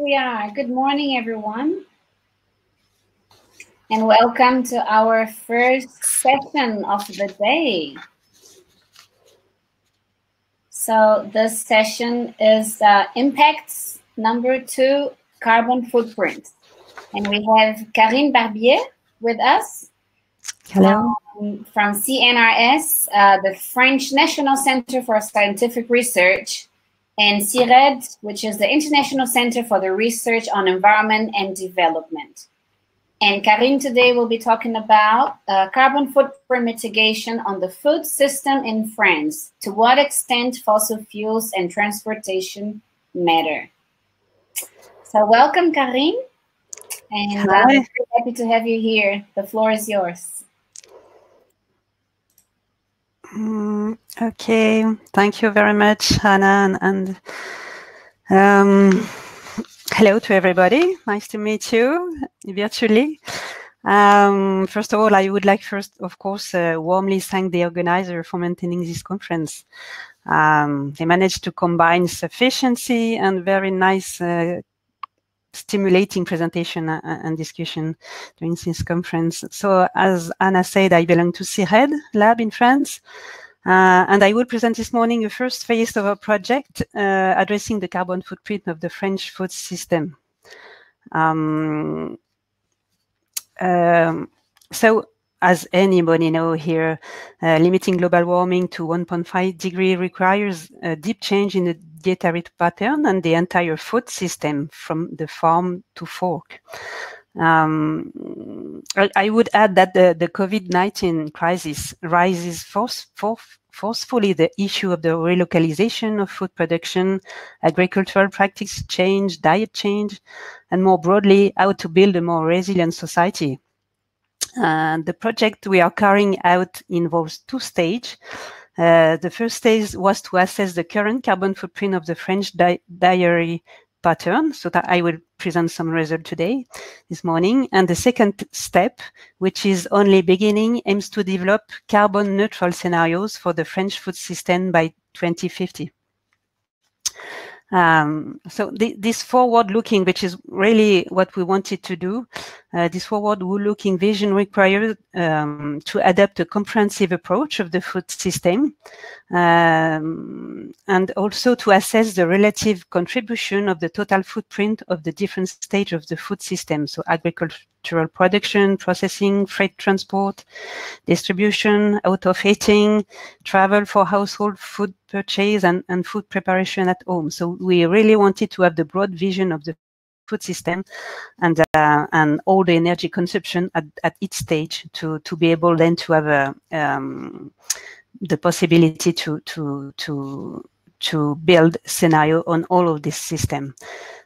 we are. Good morning, everyone. And welcome to our first session of the day. So this session is Impacts number 2, Carbon Footprint. And we have Karine Barbier with us. Hello. From CNRS, the French National Center for Scientific Research, and CIRED, which is the International Center for the Research on Environment and Development. And Karine today will be talking about carbon footprint mitigation on the food system in France. To what extent fossil fuels and transportation matter? So welcome, Karine. And I'm very happy to have you here. The floor is yours. Okay, thank you very much, Hannah, and hello to everybody. Nice to meet you virtually. First of all, I would like of course, warmly thank the organizer for maintaining this conference. They managed to combine sufficiency and very nice stimulating presentation and discussion during this conference. So as Anna said, I belong to CIRED lab in France. And I will present this morning the first phase of our project addressing the carbon footprint of the French food system. So as anybody know here, limiting global warming to 1.5 degree requires a deep change in the dietary pattern and the entire food system from the farm to fork. I would add that the COVID-19 crisis raises forcefully the issue of the relocalization of food production, agricultural practice change, diet change, and more broadly, how to build a more resilient society. The project we are carrying out involves 2 stages. The first stage was to assess the current carbon footprint of the French dietary pattern, so that I will present some results this morning. And the second step, which is only beginning, aims to develop carbon neutral scenarios for the French food system by 2050. So this forward-looking, which is really what we wanted to do, this forward-looking vision required to adapt a comprehensive approach of the food system, and also to assess the relative contribution of the total footprint of the different stages of the food system. So agricultural production, processing, freight transport, distribution, out of eating, travel for household food purchase, and food preparation at home. So we really wanted to have the broad vision of the food system and all the energy consumption at each stage to be able then to have the possibility to build scenario on all of this system.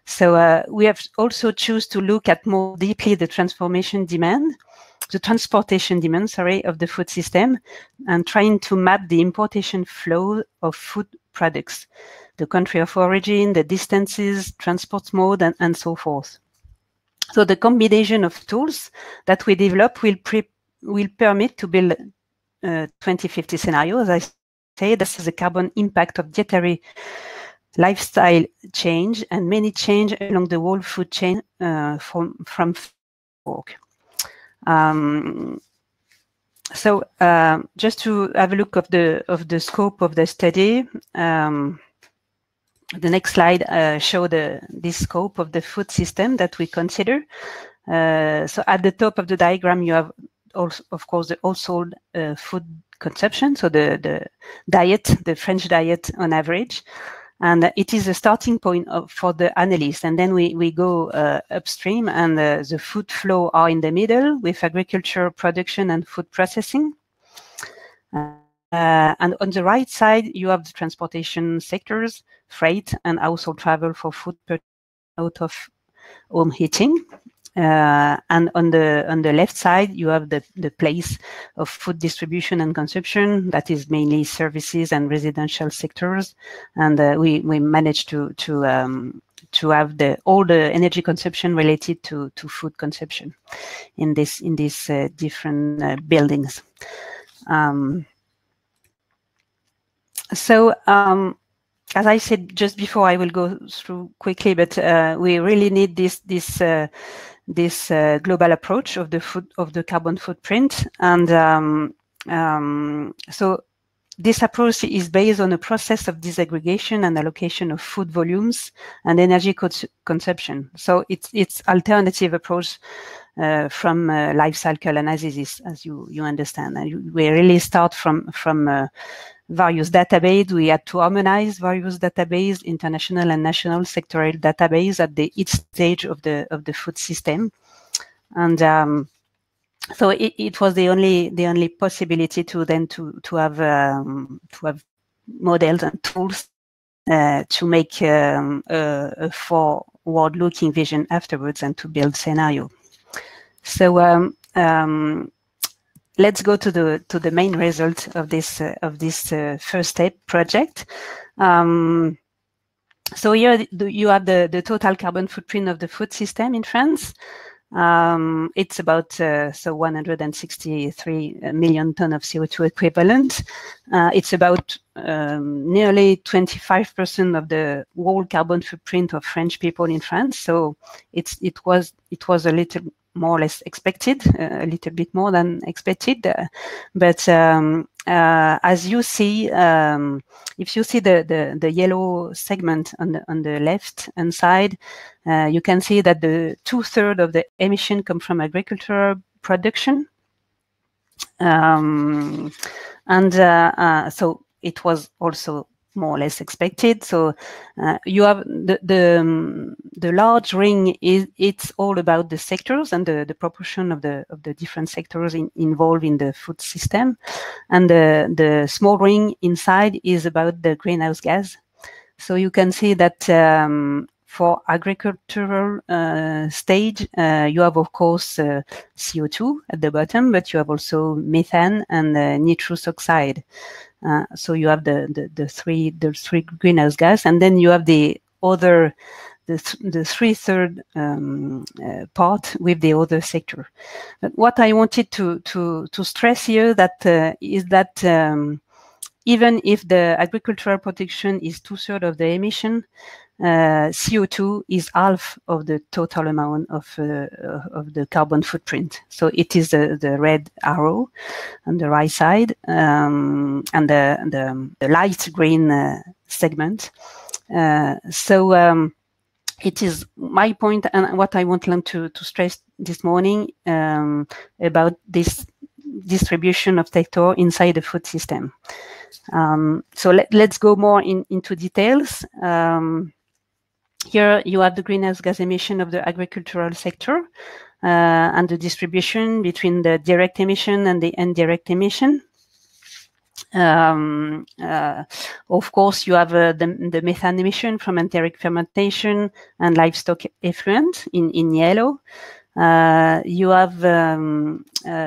So we have also choose to look at more deeply the transportation demand of the food system, and trying to map the importation flow of food products, the country of origin, the distances, transport mode, and so forth. So the combination of tools that we develop will permit to build 2050 scenario. As I say, this is the carbon impact of dietary lifestyle change and many change along the whole food chain from fork. So just to have a look of the scope of the study, the next slide show this scope of the food system that we consider. So at the top of the diagram, you have also, of course, the household food consumption, so the diet, the French diet on average. And it is a starting point for the analyst. And then we go upstream, and the food flow are in the middle with agriculture, production, and food processing. And on the right side, you have the transportation sectors, freight, and household travel for food purchase out of home heating. And on the left side, you have the place of food distribution and consumption. That is mainly services and residential sectors. And we managed to have all the energy consumption related to food consumption in these different buildings. So as I said just before, I will go through quickly, but we really need this global approach of the carbon footprint, and so this approach is based on a process of disaggregation and allocation of food volumes and energy consumption. So it's alternative approach from life cycle analysis, as you understand. And we really start from various databases. We had to harmonize various databases, international and national sectoral database at each stage of the food system, and so it was the only possibility to then to have models and tools to make a forward-looking vision afterwards and to build scenario. So let's go to the main result of this first step project. So here you have the total carbon footprint of the food system in France. It's about 163 million tons of CO2 equivalent. It's about nearly 25% of the whole carbon footprint of French people in France. So it was a little more or less expected, a little bit more than expected. But as you see, if you see the yellow segment on the left hand side, you can see that the 2/3 of the emission come from agricultural production, and so it was also more or less expected. So you have the large ring it's all about the sectors and the proportion of the different sectors involved in the food system, and the small ring inside is about the greenhouse gas. So you can see that for agricultural stage, you have of course CO2 at the bottom, but you have also methane and nitrous oxide. So you have the three greenhouse gas, and then you have the other the 3/3 part with the other sector. But what I wanted to stress here is that even if the agricultural production is 2/3 of the emission, CO2 is half of the total amount of the carbon footprint. So it is the red arrow on the right side, and the light green segment. So it is my point, and what I want to stress this morning about this distribution of sector inside the food system. So let's go more into details. Here you have the greenhouse gas emission of the agricultural sector and the distribution between the direct emission and the indirect emission. Of course, you have the methane emission from enteric fermentation and livestock effluent in yellow. You have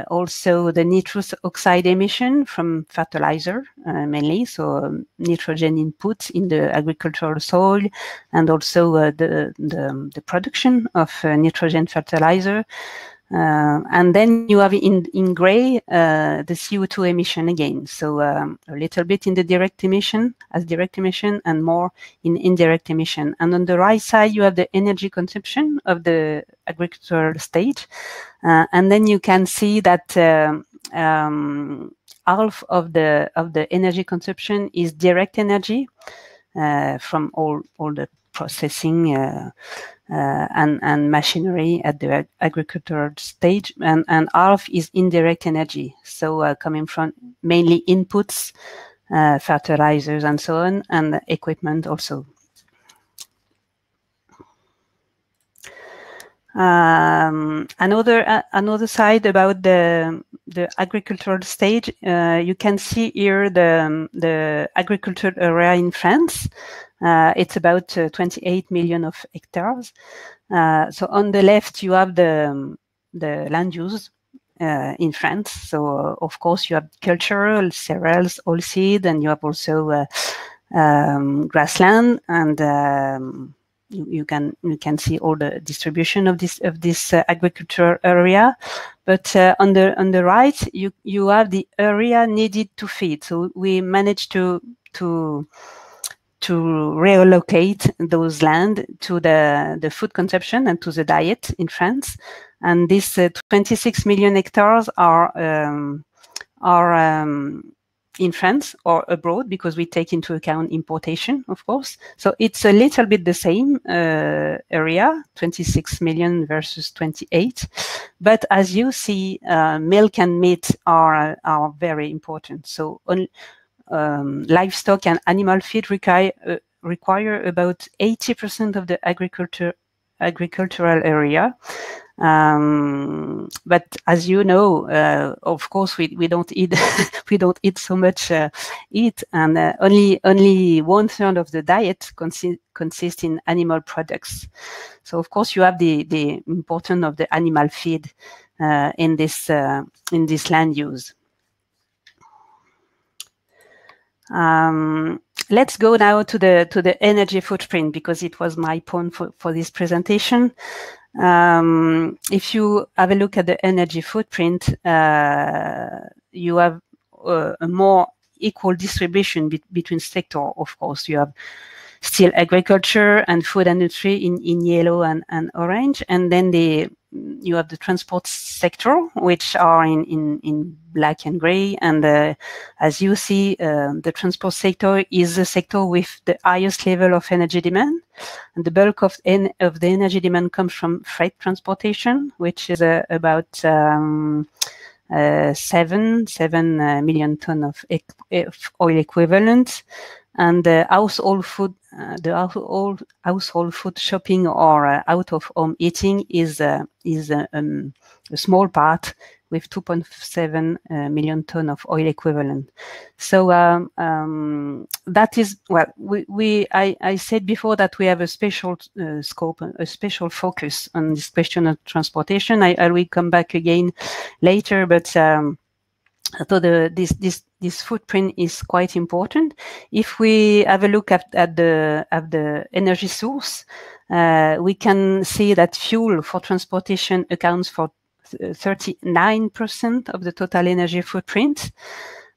also the nitrous oxide emission from fertilizer, mainly, so nitrogen input in the agricultural soil, and also the production of nitrogen fertilizer. And then you have in gray the CO2 emission again. So a little bit in the direct emission and more in indirect emission. And on the right side, you have the energy consumption of the agricultural stage. And then you can see that half of the energy consumption is direct energy from all the processing and machinery at the agricultural stage, and half is indirect energy, so coming from mainly inputs, fertilizers and so on, and equipment also. Another side about the agricultural stage, you can see here the agricultural area in France. It's about 28 million of hectares. So on the left, you have the land use in France. So of course, you have cultural, cereals, oilseed, and you have also grassland, and you can see all the distribution of this agricultural area. But on the right, you have the area needed to feed. So we managed to reallocate those land to the food consumption and to the diet in France. And these 26 million hectares are in France or abroad, because we take into account importation, of course. So it's a little bit the same area, 26 million versus 28. But as you see, milk and meat are very important. So livestock and animal feed require about 80% of the agricultural area. But as you know, of course, we don't eat we don't eat so much meat, and only 1/3 of the diet consists in animal products. So of course, you have the importance of the animal feed in this land use. Let's go now to the energy footprint, because it was my point for this presentation. If you have a look at the energy footprint, you have a more equal distribution between sectors. Of course, you have still agriculture and food industry in yellow and orange, and then you have the transport sector, which are in black and gray. And as you see, the transport sector is the sector with the highest level of energy demand. And the bulk of the energy demand comes from freight transportation, which is about 7 million tons of oil equivalent. And the household food shopping or out-of-home eating is a small part, with 2.7 million tons of oil equivalent. So that is, well, I said before that we have a special scope, a special focus on this question of transportation. I will come back again later, but so this footprint is quite important. If we have a look at the energy source, we can see that fuel for transportation accounts for 39% of the total energy footprint.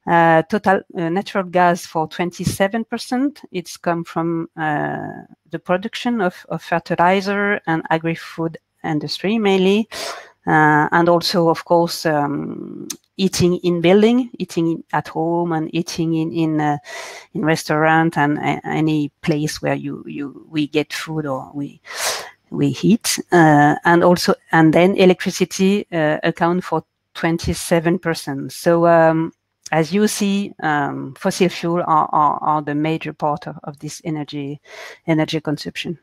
Total natural gas for 27%. It's come from the production of fertilizer and agri-food industry mainly. And also, of course, eating in building, eating at home, and eating in restaurant and any place where we get food or we heat, and then electricity account for 27%. So as you see, fossil fuel are the major part of this energy consumption.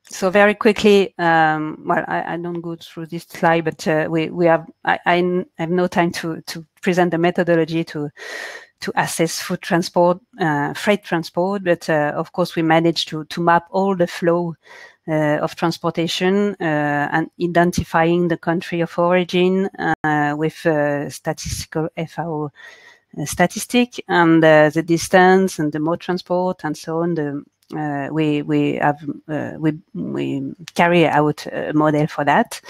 So very quickly, well, I don't go through this slide, but we have I have no time to present the methodology to assess food transport, freight transport, but of course we managed to map all the flow of transportation and identifying the country of origin with statistical FAO statistic, and the distance and the mode transport and so on. We carry out a model for that,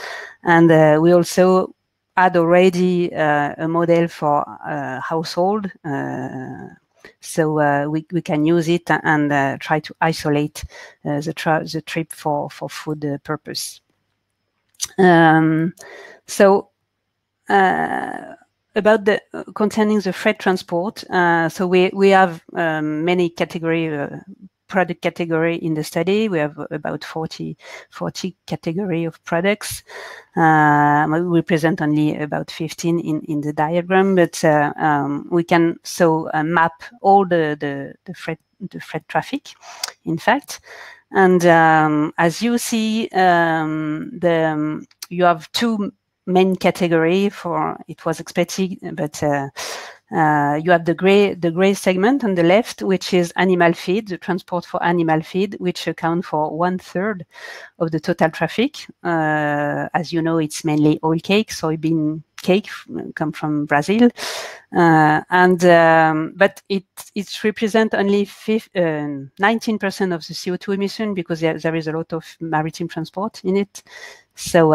and we also had already a model for household, so we can use it and try to isolate the trip for food purpose. So about concerning the freight transport, so we have many product category in the study. We have about 40 category of products. We present only about 15 in the diagram, but we can map all the freight traffic, in fact. And as you see, you have two main category for it was expected, but you have the gray segment on the left, which is animal feed, the transport for animal feed, which account for 1/3 of the total traffic. As you know, it's mainly oil cake, soybean cake, come from Brazil, but it represents only 19% of the CO2 emission, because there is a lot of maritime transport in it. So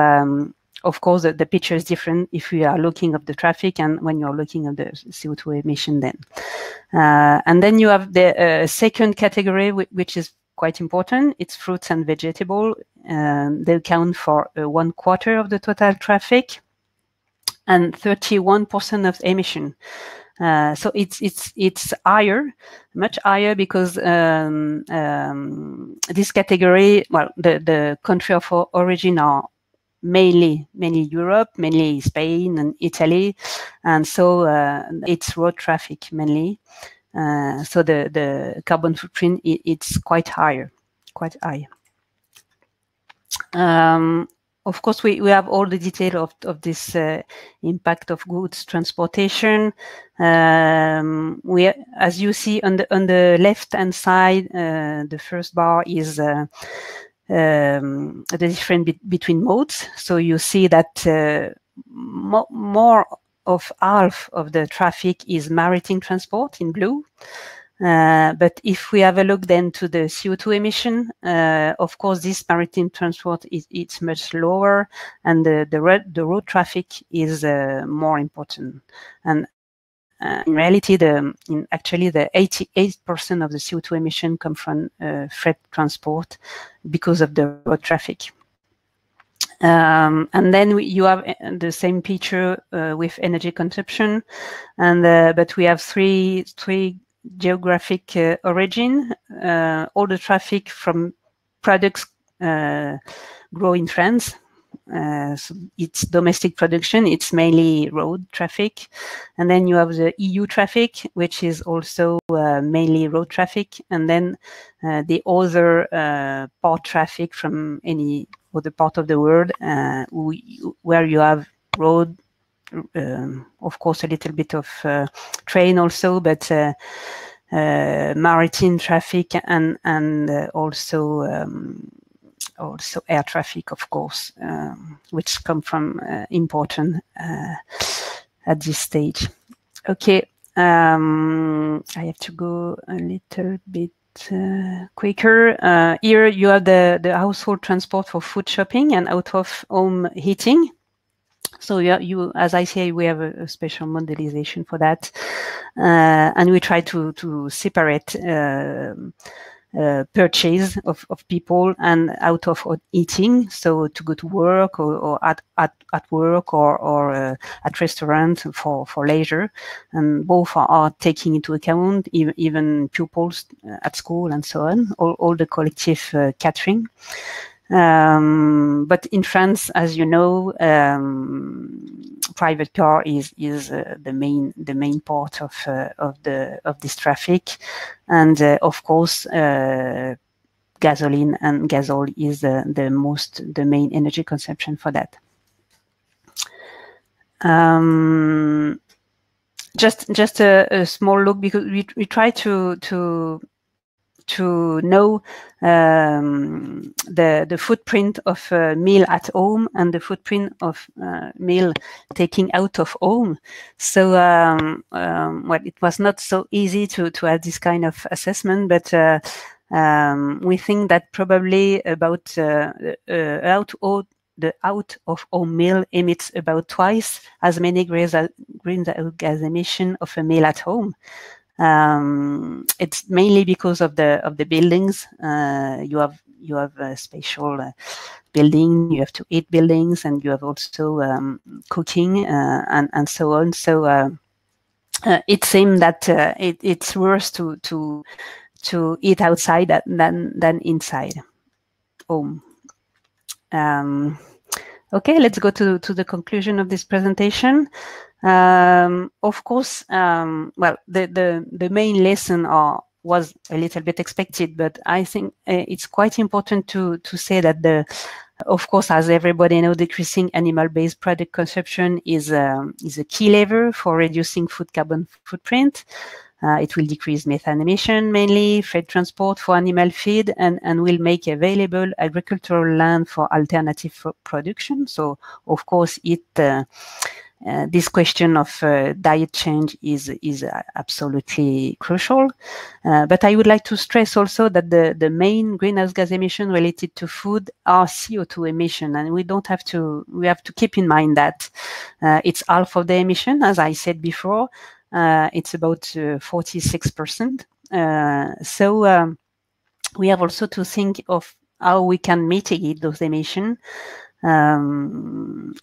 of course, the picture is different if we are looking at the traffic and when you're looking at the CO2 emission then. And then you have the second category, which is quite important. It's fruits and vegetables. They account for 1/4 of the total traffic and 31% of emission. So it's higher, much higher, because this category, well, the country of origin are mainly Europe, mainly Spain and Italy, and so it's road traffic mainly. So the carbon footprint it's quite high. Of course, we have all the detail of this impact of goods transportation. As you see on the left hand side, the first bar is the difference between modes. So you see that more of half of the traffic is maritime transport in blue. But if we have a look then to the CO2 emission, of course, this maritime transport it's much lower, and the road traffic is more important. And in reality, actually the 88% of the CO2 emission come from freight transport because of the road traffic. And then you have the same picture with energy consumption, and but we have three geographic origin. All the traffic from products grow in France. So it's domestic production, it's mainly road traffic. And then you have the EU traffic, which is also mainly road traffic. And then the other port traffic from any other part of the world where you have road, of course, a little bit of train also, but maritime traffic and also air traffic, of course, which come from important at this stage. Okay, I have to go a little bit quicker. Here you have the household transport for food shopping and out-of-home heating. So you, as I say, we have a special modelization for that, and we try to separate purchase of people and out of eating. So to go to work or at work or at restaurant for leisure, and both are taking into account even pupils at school and so on. All the collective catering. But in France, as you know, private car is the main part of this traffic, and of course, gasoline and gasol is the main energy consumption for that. Just a small look, because we try to know the footprint of a meal at home and the footprint of meal taking out of home. So well, it was not so easy to have this kind of assessment, but we think that probably about the out-of-home meal emits about twice as many greenhouse gas emission of a meal at home. It's mainly because of the buildings. You have a special building. You have to eat buildings, and you have also cooking and so on. So it seems that it's worse to eat outside than inside home. Okay, let's go to the conclusion of this presentation. Of course, well, the main lesson was a little bit expected, but I think it's quite important to say that of course, as everybody knows, decreasing animal-based product consumption is a key lever for reducing food carbon footprint. It will decrease methane emission, mainly freight transport for animal feed, and will make available agricultural land for alternative production. So, of course, it this question of diet change is absolutely crucial. But I would like to stress also that the main greenhouse gas emission related to food are CO2 emission, and we have to keep in mind that it's half of the emission, as I said before. It's about 46%. So we have also to think of how we can mitigate those emissions.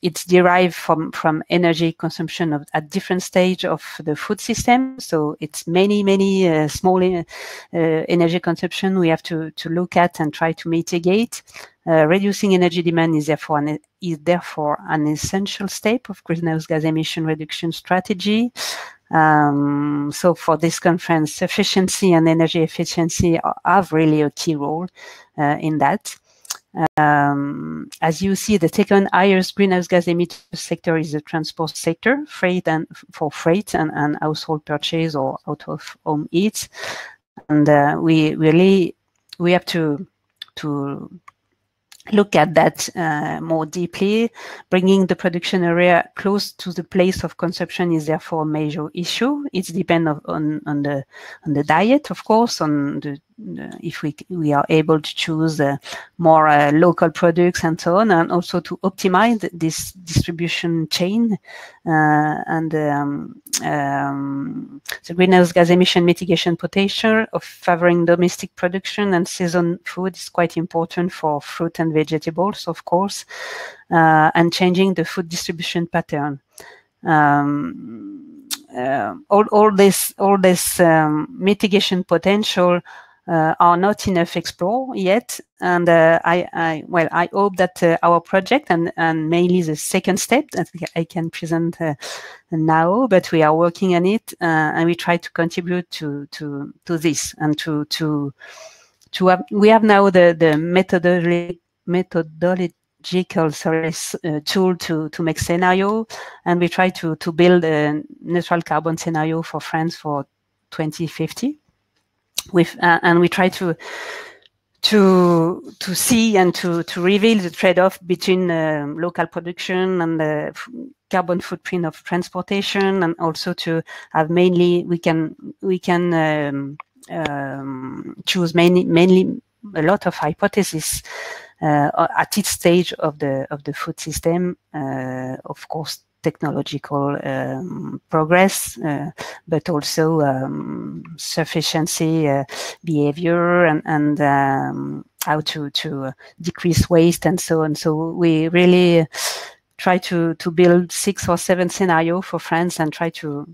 It's derived from energy consumption at different stage of the food system. So it's many small energy consumption we have to look at and try to mitigate. Reducing energy demand is therefore an essential step of greenhouse gas emission reduction strategy. So for this conference, sufficiency and energy efficiency have really a key role in that. As you see, the second highest greenhouse gas emitter sector is the transport sector, freight and household purchase or out of home eats. And we have to look at that more deeply. Bringing the production area close to the place of consumption is therefore a major issue. It depends on the diet, of course, on if we are able to choose more local products and so on, and also to optimize this distribution chain. The greenhouse gas emission mitigation potential of favoring domestic production and season food is quite important for fruit and vegetables, of course, and changing the food distribution pattern. All this mitigation potential are not enough explored yet, and I hope that our project and mainly the second step that I can present now, but we are working on it, and we try to contribute to this and to have. We have now the methodological tool to make scenario, and we try to build a neutral carbon scenario for France for 2050. And we try to see and to reveal the trade-off between local production and the carbon footprint of transportation, and also to have mainly we can choose mainly a lot of hypotheses at each stage of the food system. Of course, technological progress, but also sufficiency, behavior, and how to decrease waste and so on. So we really try to build 6 or 7 scenarios for France and try to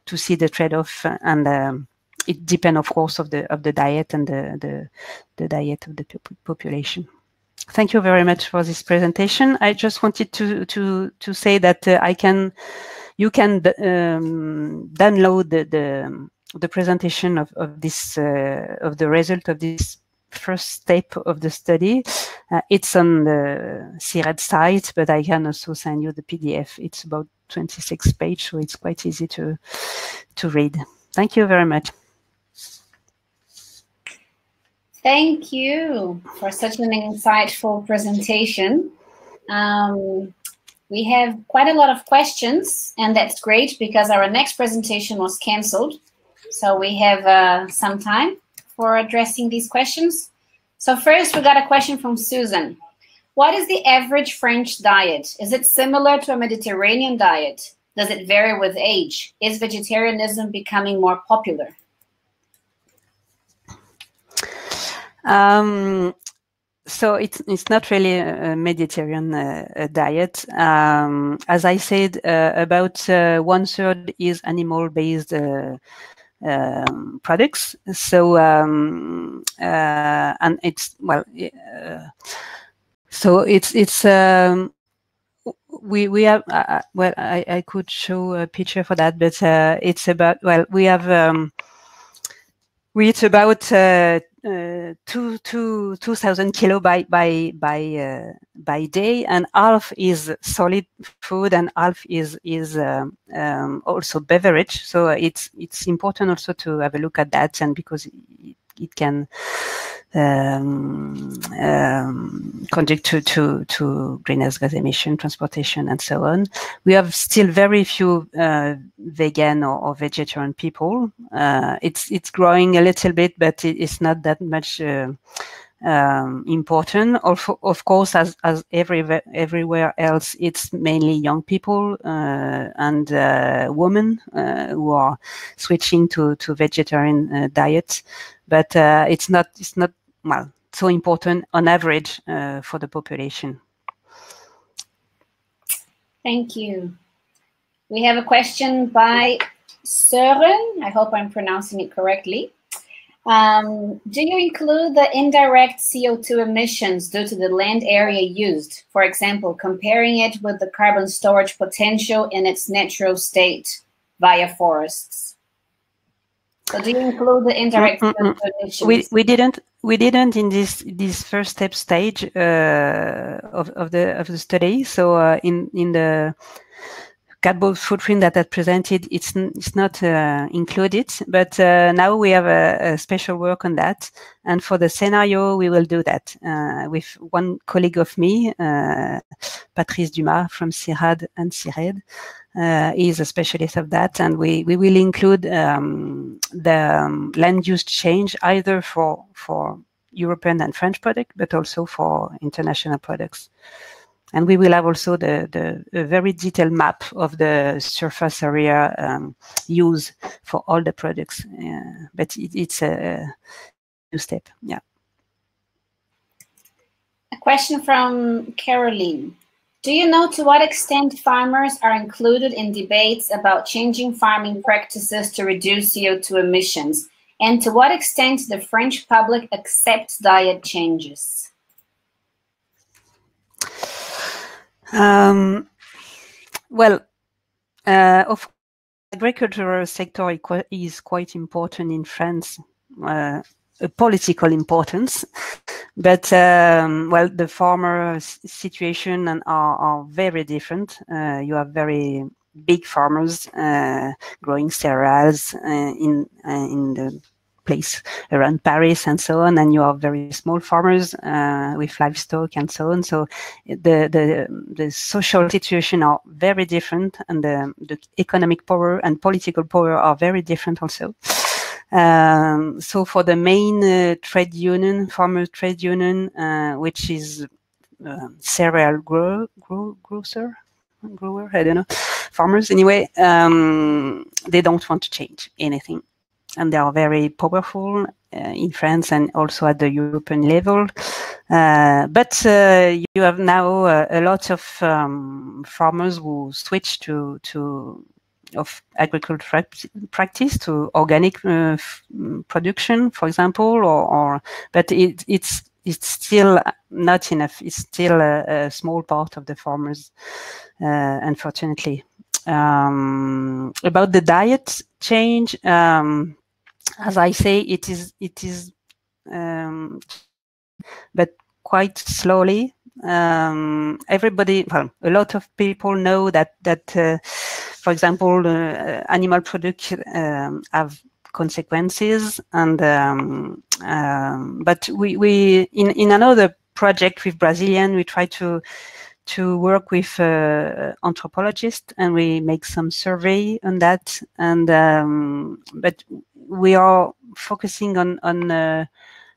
see the trade-off, and it depends, of course, of the diet and the diet of the population. Thank you very much for this presentation. I just wanted to say that you can download the presentation of this of the result of this first step of the study. It's on the CIRED site, but I can also send you the PDF. It's about 26 pages, so it's quite easy to read. Thank you very much. Thank you for such an insightful presentation. We have quite a lot of questions, and that's great because our next presentation was canceled. So we have some time for addressing these questions. So first, we got a question from Susan. What is the average French diet? Is it similar to a Mediterranean diet? Does it vary with age? Is vegetarianism becoming more popular? So it's not really a Mediterranean diet. As I said, about 1/3 is animal-based products. So and it's so it's we have well I could show a picture for that, but it's about we have it's about 2,000 kilo by day, and half is solid food and half is also beverage. So it's important also to have a look at that, and because it it can contribute to greenhouse gas emission, transportation, and so on. We have still very few vegan or vegetarian people. It's growing a little bit, but it's not that much important. Of course, as everywhere else, it's mainly young people and women who are switching to vegetarian diets, but it's not well so important on average for the population. Thank you. We have a question by Søren. I hope I'm pronouncing it correctly. Do you include the indirect CO2 emissions due to the land area used? For example, comparing it with the carbon storage potential in its natural state via forests. So do you include the indirect CO2 emissions? We didn't in this first step stage of the study. So in the cardboard footprint that I presented, it's not included, but now we have a special work on that. And for the scenario, we will do that with one colleague of me, Patrice Dumas from CIRAD and CIRED. Is a specialist of that, and we will include the land use change either for European and French products, but also for international products. And we will have also the very detailed map of the surface area use for all the products. But it's a new step. Yeah. A question from Caroline. Do you know to what extent farmers are included in debates about changing farming practices to reduce CO2 emissions? And to what extent the French public accepts diet changes? Well, of agricultural sector is quite important in France, a political importance. But well, the farmer situation are very different. You have very big farmers growing cereals in the place around Paris and so on, and you have very small farmers with livestock and so on. So the social situation are very different, and the economic power and political power are very different also. So for the main trade union, farmer trade union, which is cereal grower, I don't know, farmers anyway, they don't want to change anything. And they are very powerful in France and also at the European level. But you have now a lot of farmers who switch of agricultural practice to organic production, for example, but it's still not enough. It's still a small part of the farmers, unfortunately. About the diet change, as I say, it is, but quite slowly. Everybody, well, a lot of people know that for example, animal products have consequences, and but we in another project with Brazilian, we try to work with anthropologists, and we make some survey on that, and but we are focusing on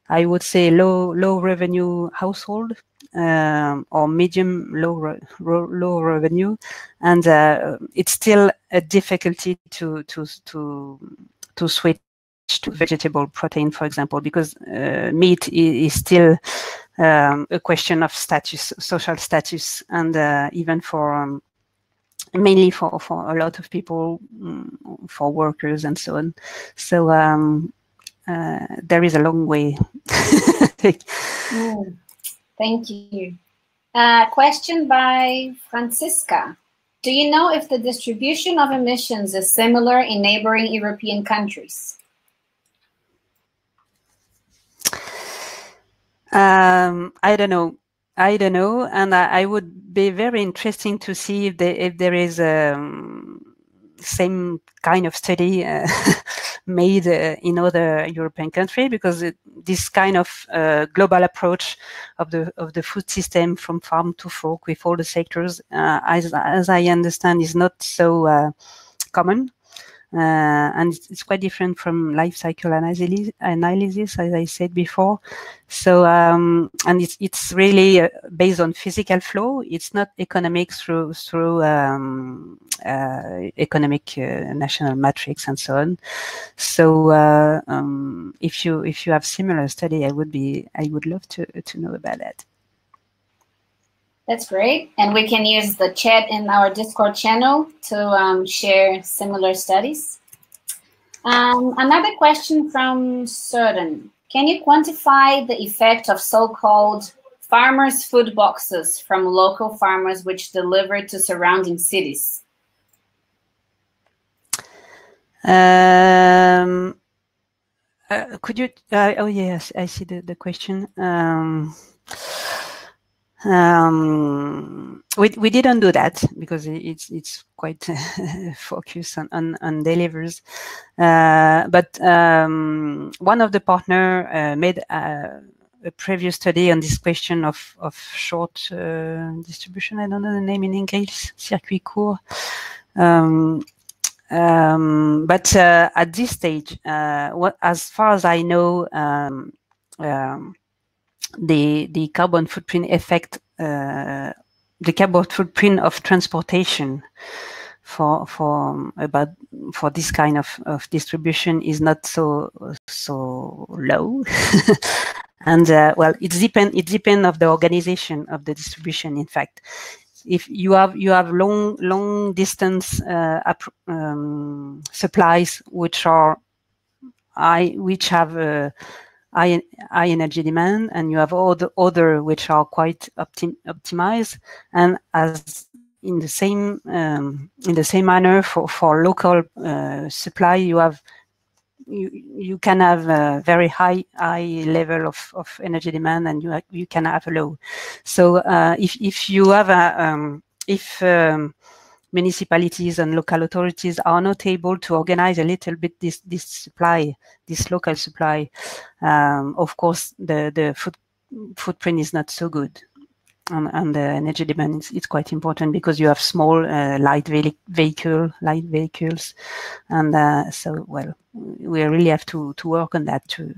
I would say low revenue household. Or medium low revenue, and it's still a difficulty to switch to vegetable protein, for example, because meat is still a question of status, social status, and even for mainly for a lot of people, for workers and so on. So there is a long way. Thank you. Question by Francisca. Do you know if the distribution of emissions is similar in neighboring European countries? I don't know, and I would be very interesting to see if there is same kind of study, made in other European countries, because this kind of global approach of the food system from farm to fork with all the sectors, as I understand, is not so common. And it's quite different from life cycle analysis, as I said before. So, and it's really based on physical flow. It's not economic through economic national matrix and so on. So, if you have similar study, I would love to know about that. That's great. And we can use the chat in our Discord channel to share similar studies. Another question from Certain. Can you quantify the effect of so-called farmers' food boxes from local farmers which deliver to surrounding cities? Could you, oh yes, I see the question. We didn't do that because it's quite focused on delivers. But one of the partner made a previous study on this question of short distribution. I don't know the name in English, circuit court. But at this stage, as far as I know, the carbon footprint effect, the carbon footprint of transportation for this kind of distribution is not so low. And well, it depends of the organization of the distribution. In fact, if you have long distance supplies which have high energy demand, and you have all the other which are quite optimized, and as in the same manner for local supply, you can have a very high level of energy demand, and you can have a low. So if you have if municipalities and local authorities are not able to organize a little bit this local supply, of course the footprint is not so good, and the energy demand is quite important, because you have small light vehicles, and so well, we really have to work on that to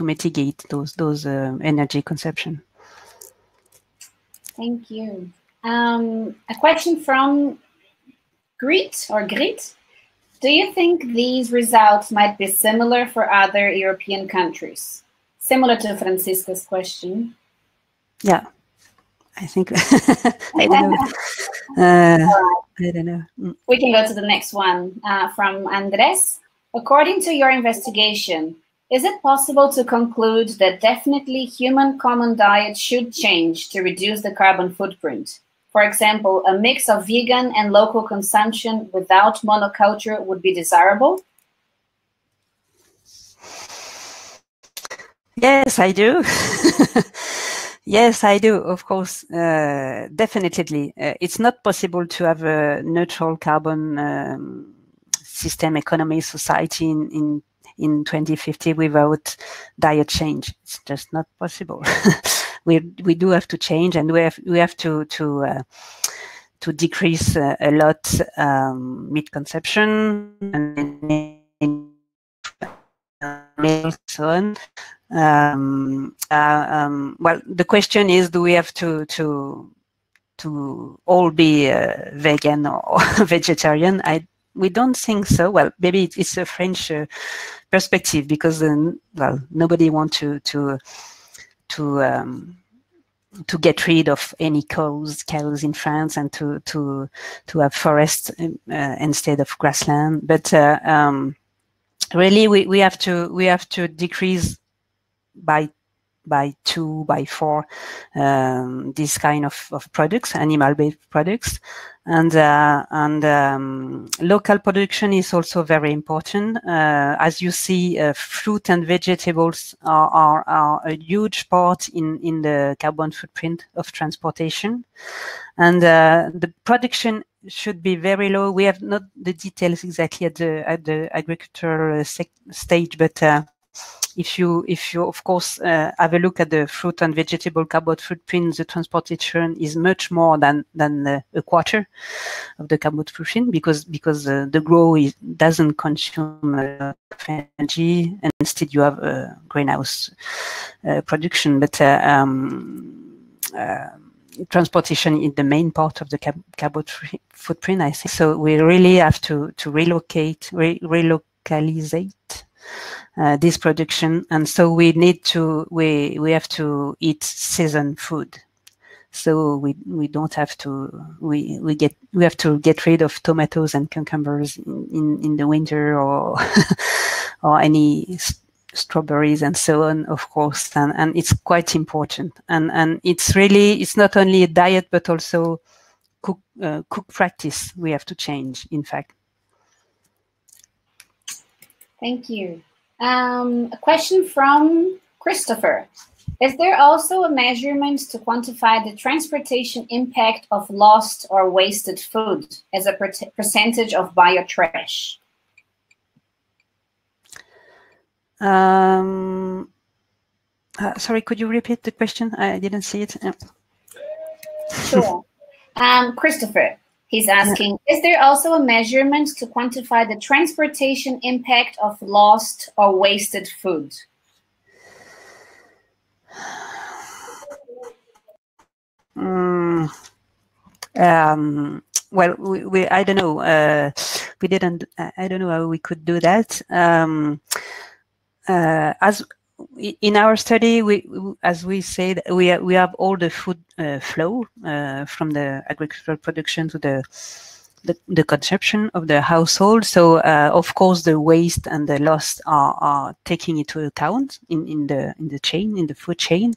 mitigate those energy consumption. Thank you. A question from Grit. Do you think these results might be similar for other European countries? Similar to Francisca's question. Yeah, I think. I don't know. I don't know. We can go to the next one from Andres. According to your investigation, is it possible to conclude that definitely human common diet should change to reduce the carbon footprint? For example, a mix of vegan and local consumption without monoculture would be desirable? Yes, I do. Yes, I do. Of course, definitely. It's not possible to have a neutral carbon system, economy, society in 2050 without diet change. It's just not possible. We do have to change, and we have to decrease a lot meat consumption and so on. Well, the question is, do we have to all be vegan or vegetarian? We don't think so. Well, maybe it's a French perspective, because well, nobody wants to get rid of any cows in France, and to have forests instead of grassland. But really, we have to decrease by 2, by 4 this kind of products, animal-based products, and local production is also very important. As you see, fruit and vegetables are a huge part in the carbon footprint of transportation, and the production should be very low. We have not the details exactly at the agricultural stage, but if you of course have a look at the fruit and vegetable carbon footprint, the transportation is much more than a quarter of the carbon footprint, because the grow doesn't consume energy, and instead you have greenhouse production. But transportation is the main part of the carbon footprint, I think. So we really have to relocalize this production, and so we have to eat season food. So we don't have to we have to get rid of tomatoes and cucumbers in the winter, or or any strawberries and so on, of course, and it's quite important, and it's not only a diet but also cook practice we have to change, in fact. Thank you. A question from Christopher. Is there also a measurement to quantify the transportation impact of lost or wasted food as a percentage of biotrash? Sorry, could you repeat the question? I didn't see it. Sure. Christopher, he's asking, is there also a measurement to quantify the transportation impact of lost or wasted food? Well, I don't know. We didn't. I don't know how we could do that. As in our study, as we said, we have all the food flow from the agricultural production to the consumption of the household. So of course the waste and the loss are taking into account in the chain, in the food chain.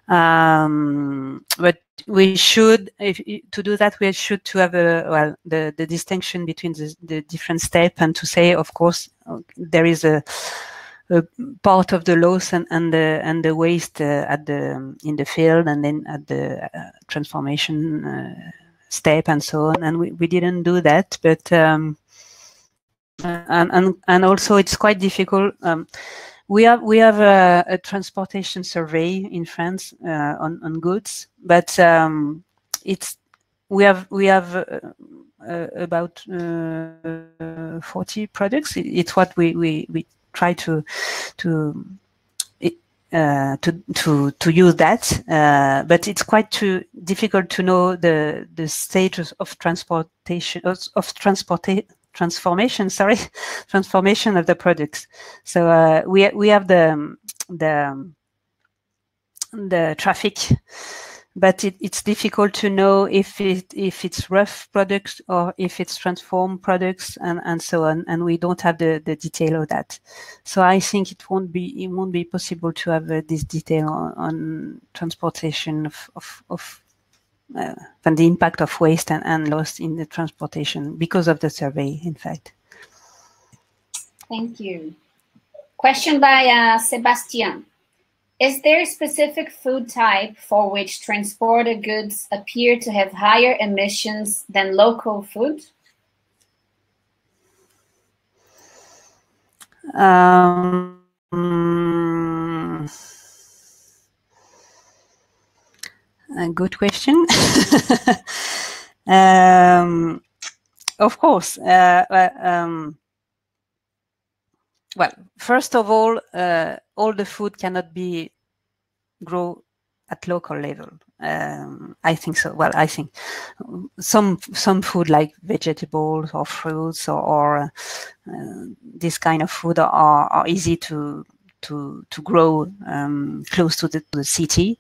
But we should, to do that, we should to have the distinction between the different steps, and to say, of course, there is a part of the loss and the waste in the field, and then at the transformation step and so on. And we didn't do that, but and also it's quite difficult. We have a transportation survey in France on goods, but we have about 40 products. It's what we try to use that, but it's quite too difficult to know the status of transformation of the products. So we have the traffic, but it's difficult to know if it's rough products or if it's transformed products, and so on, and we don't have the detail of that. So I think it won't be possible to have this detail on transportation and the impact of waste and loss in the transportation because of the survey, in fact. Thank you. Question by Sebastian. Is there a specific food type for which transported goods appear to have higher emissions than local food? A good question. Of course. Well, first of all the food cannot be grown at local level. I think so. Well, I think some food like vegetables or fruits or this kind of food are easy to grow close to the city.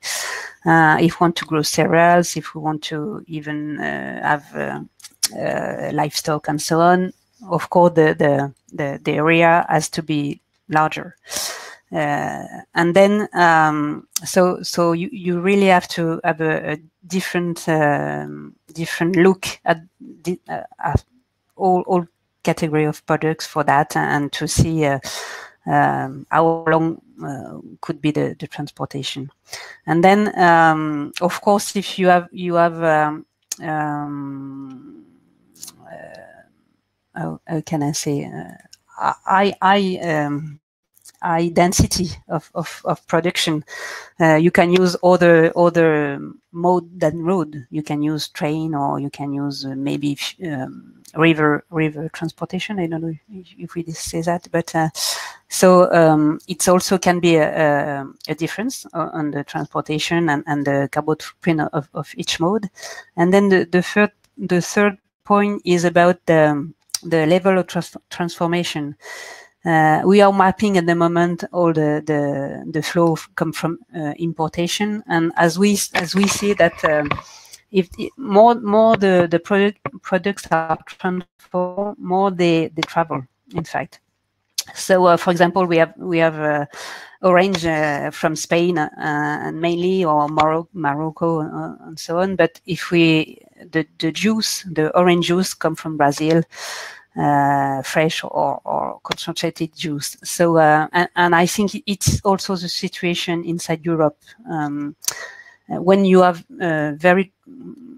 If we want to grow cereals, if we want to even have livestock and so on, of course the area has to be larger. And then so you really have to have a different look at all category of products for that, and to see how long could be the transportation. And then of course if you have how can I say, high density of production. You can use other mode than road. You can use train, or you can use maybe river transportation. I don't know if we say that, but so it also can be a difference on the transportation and the carbon footprint of each mode. And then the third point is about the level of transformation. We are mapping at the moment all the flow come from importation, and as we see that if more the products are transformed, more they travel. In fact, so for example, we have orange from Spain and mainly, or Morocco and so on. But if the juice, the orange juice, come from Brazil. Fresh or concentrated juice. So, and I think it's also the situation inside Europe. When you have a very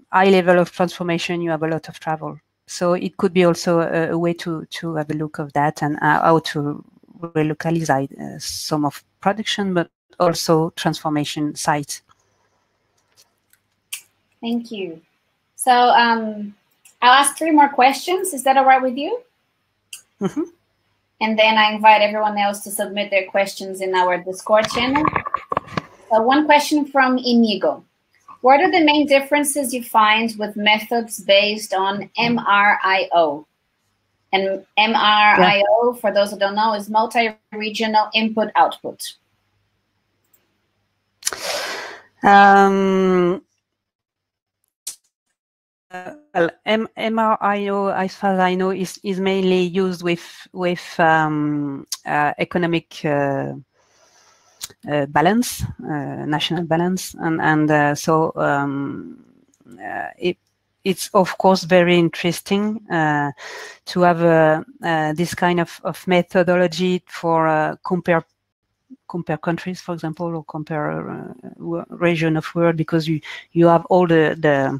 high level of transformation, you have a lot of travel. So it could be also a way to have a look of that, and how to relocalize some of production, but also transformation sites. Thank you. So I'll ask 3 more questions. Is that all right with you? Mm-hmm. And then I invite everyone else to submit their questions in our Discord channel. So one question from Inigo. What are the main differences you find with methods based on MRIO? And MRIO, for those who don't know, is multi-regional input-output. Well, MRIO, as far as I know, is mainly used with economic balance, national balance, and so it's of course very interesting to have this kind of methodology for compare countries, for example, or compare region of world, because you have all the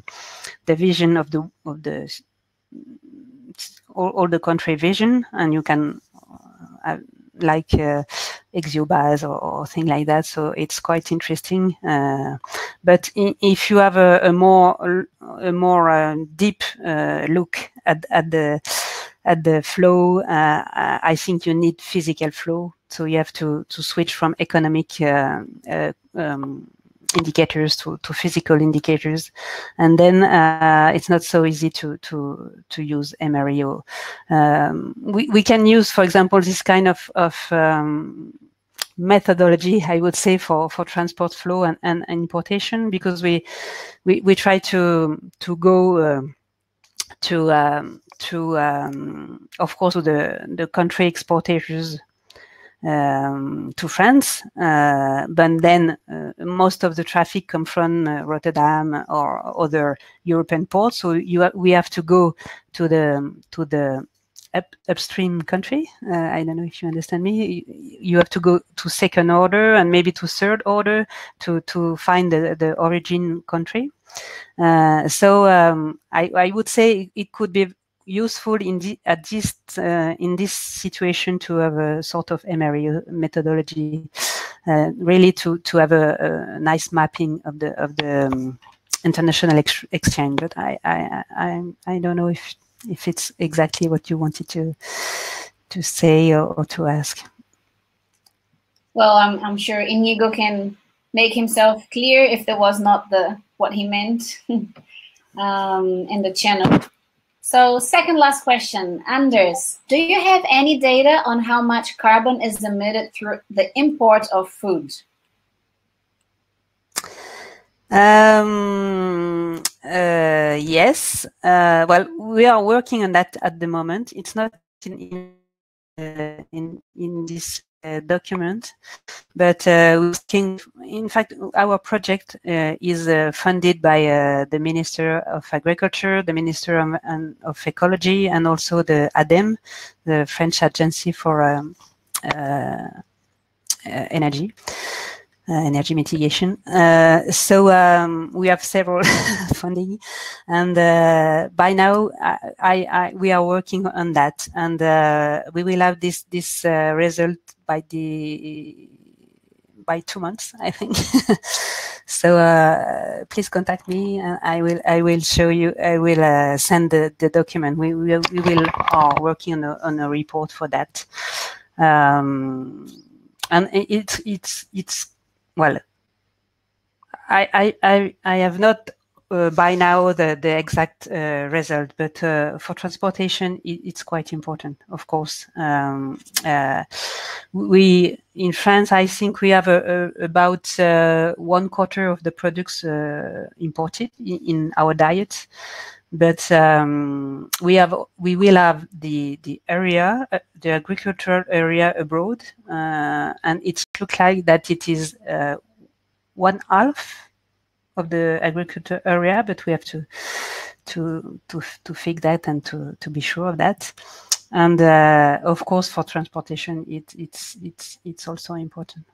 vision of all the country vision, and you can like ExioBase or thing like that. So it's quite interesting. But if you have a more deep look at the flow, I think you need physical flow. So you have to switch from economic indicators to physical indicators, and then it's not so easy to use MRIO. We can use, for example, this kind of methodology, I would say, for transport flow and importation, because we try to go to of course the country exporters to France, but then most of the traffic come from Rotterdam or other European ports. So we have to go to the upstream country. I don't know if you understand me. You have to go to second order and maybe to third order to find the origin country. So I would say it could be useful in this situation to have a sort of MRIO methodology, really to have a nice mapping of the international exchange. But I don't know if it's exactly what you wanted to say or to ask. Well, I'm sure Inigo can make himself clear if there was not what he meant in the channel. So second last question, Anders, do you have any data on how much carbon is emitted through the import of food? Yes. Well, we are working on that at the moment. It's not in this document, but in fact, our project is funded by the Minister of Agriculture, the Minister of Ecology, and also the ADEME, the French Agency for Energy. energy mitigation. So we have several funding, and by now we are working on that, and we will have this result by 2 months, I think. So please contact me, and I will show you. I will send the document. We are working on a report for that, and it's well. I have not by now the exact result, but for transportation it's quite important, of course. We in France, I think we have about 1/4 of the products imported in our diet, but we will have the area, the agricultural area abroad, and it looks like that it is 1/2 of the agriculture area, but we have to fix that and to be sure of that. And of course, for transportation, it's also important.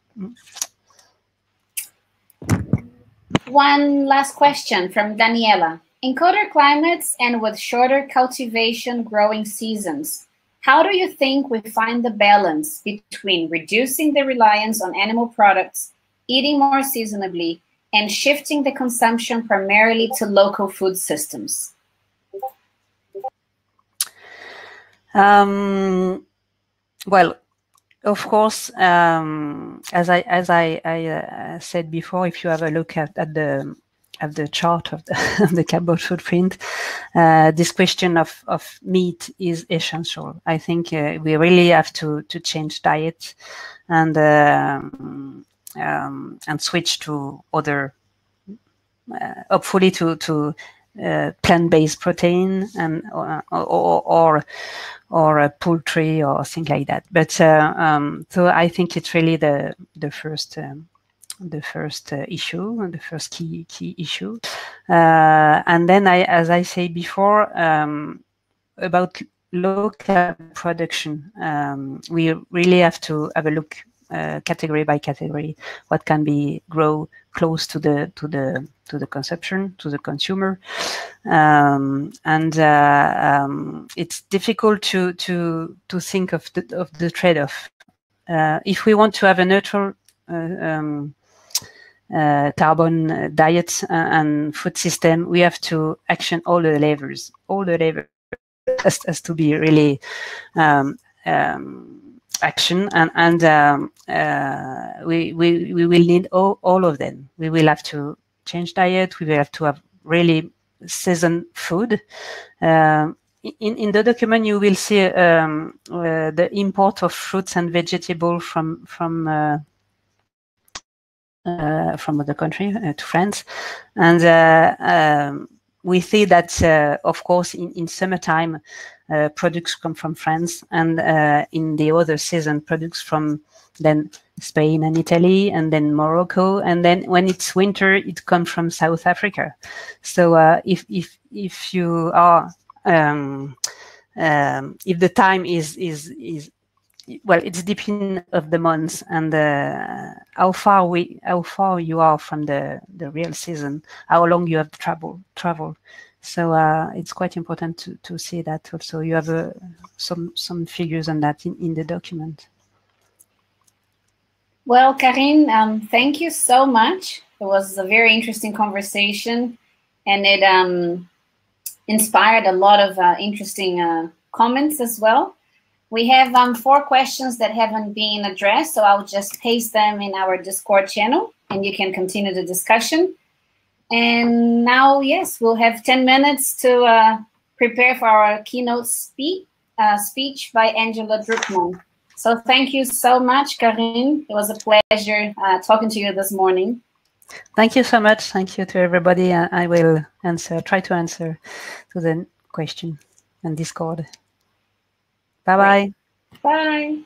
One last question from Daniela. In colder climates and with shorter cultivation growing seasons, how do you think we find the balance between reducing the reliance on animal products, eating more seasonably, and shifting the consumption primarily to local food systems? Well, of course, as I said before, if you have a look at the chart of the carbon footprint, this question of meat is essential. I think we really have to change diet and switch to other, hopefully to plant-based protein and or poultry or things like that. But so I think it's really the first issue and the first key issue. And then as I say before, about local production, we really have to have a look category by category, what can be grow close to the consumption, to the consumer, and it's difficult to think of the trade-off. If we want to have a neutral carbon diet and food system, we have to action all the levers. All the levers has to be really action, and we will need all of them. We will have to change diet. We will have to have really seasoned food. In the document, you will see the import of fruits and vegetables from other country to France, and we see that of course in summertime products come from France, and in the other season products from then Spain and Italy, and then Morocco, and then when it's winter it comes from South Africa. So if you are if the time is well, it's depending of the months and how far you are from the real season, how long you have to travel. So it's quite important to see that also. You have some figures on that in the document. Well, Karine, thank you so much. It was a very interesting conversation, and it inspired a lot of interesting comments as well. We have 4 questions that haven't been addressed, so I'll just paste them in our Discord channel, and you can continue the discussion. And now, yes, we'll have 10 minutes to prepare for our keynote speech by Angela Druckmann. So thank you so much, Karine. It was a pleasure talking to you this morning. Thank you so much. Thank you to everybody. I will try to answer to the question on Discord. Bye-bye. Bye.